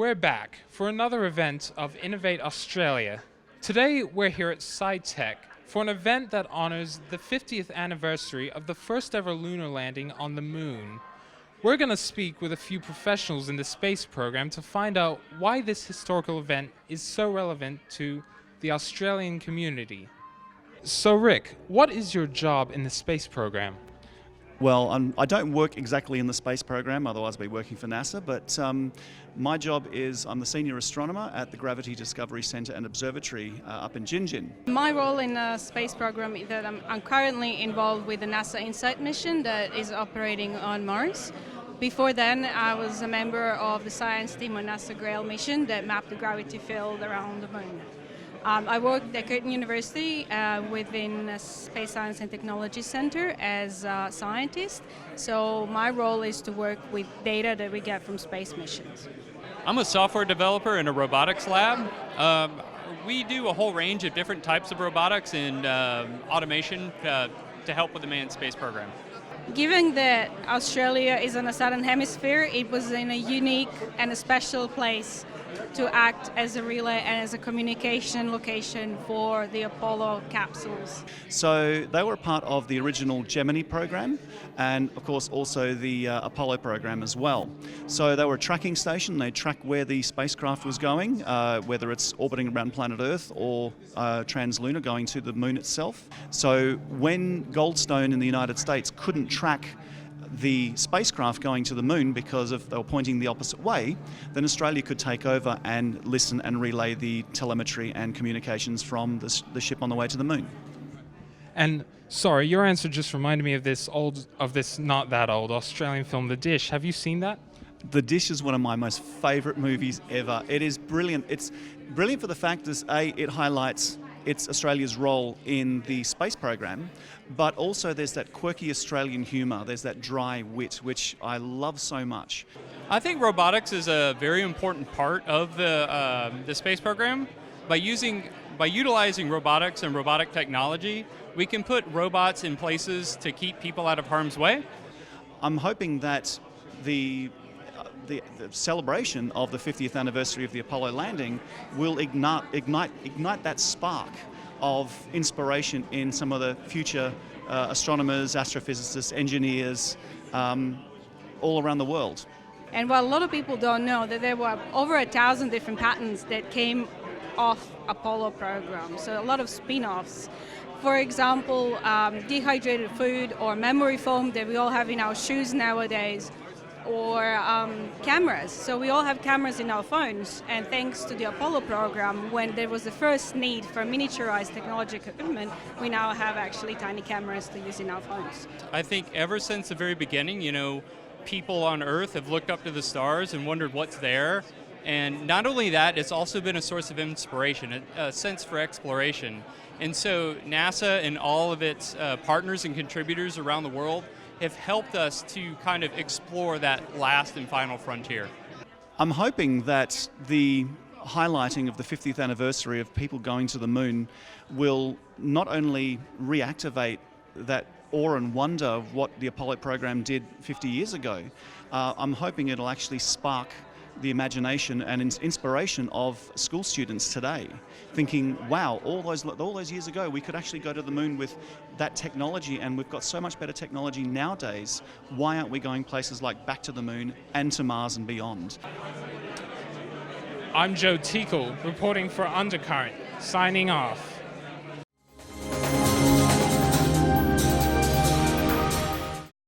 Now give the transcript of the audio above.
We're back for another event of Innovate Australia. Today we're here at SciTech for an event that honors the 50th anniversary of the first ever lunar landing on the moon. We're going to speak with a few professionals in the space program to find out why this historical event is so relevant to the Australian community. So Rick, what is your job in the space program? Well, I don't work exactly in the space program, otherwise I'd be working for NASA, but my job is I'm the senior astronomer at the Gravity Discovery Centre and Observatory up in Gingin. My role in the space program is that I'm currently involved with the NASA InSight mission that is operating on Mars. Before then, I was a member of the science team on NASA Grail mission that mapped the gravity field around the moon. I worked at Curtin University within the Space Science and Technology Center as a scientist. So my role is to work with data that we get from space missions. I'm a software developer in a robotics lab. We do a whole range of different types of robotics and automation to help with the manned space program. Given that Australia is on the southern hemisphere, it was in a unique and a special place to act as a relay and as a communication location for the Apollo capsules. So they were a part of the original Gemini program and of course also the Apollo program as well. So they were a tracking station. They track where the spacecraft was going, whether it's orbiting around planet Earth or translunar going to the moon itself. So when Goldstone in the United States couldn't track the spacecraft going to the moon because they were pointing the opposite way, then Australia could take over and listen and relay the telemetry and communications from the ship on the way to the moon. And sorry, your answer just reminded me of this not that old Australian film, The Dish. Have you seen that? The Dish is one of my most favourite movies ever. It is brilliant. It's brilliant for the fact that it highlights Australia's role in the space program, but also there's that quirky Australian humour, there's that dry wit, which I love so much. I think robotics is a very important part of the space program. By utilizing robotics and robotic technology, we can put robots in places to keep people out of harm's way. I'm hoping that the celebration of the 50th anniversary of the Apollo landing will ignite that spark of inspiration in some of the future astronomers, astrophysicists, engineers all around the world. And what a lot of people don't know, that there were over 1,000 different patents that came off Apollo program, so a lot of spin-offs. For example, dehydrated food or memory foam that we all have in our shoes nowadays, or cameras. So we all have cameras in our phones, and thanks to the Apollo program, when there was the first need for miniaturized technological equipment, we now have actually tiny cameras to use in our phones. I think ever since the very beginning, people on Earth have looked up to the stars and wondered what's there. And not only that, it's also been a source of inspiration, a sense for exploration. And so NASA and all of its partners and contributors around the world have helped us to kind of explore that last and final frontier. I'm hoping that the highlighting of the 50th anniversary of people going to the moon will not only reactivate that awe and wonder of what the Apollo program did 50 years ago, I'm hoping it'll actually spark the imagination and inspiration of school students today, thinking, wow, all those years ago we could actually go to the moon with that technology, and we've got so much better technology nowadays. Why aren't we going places like back to the moon and to Mars and beyond? I'm Joe Tickle, reporting for Undercurrent, signing off.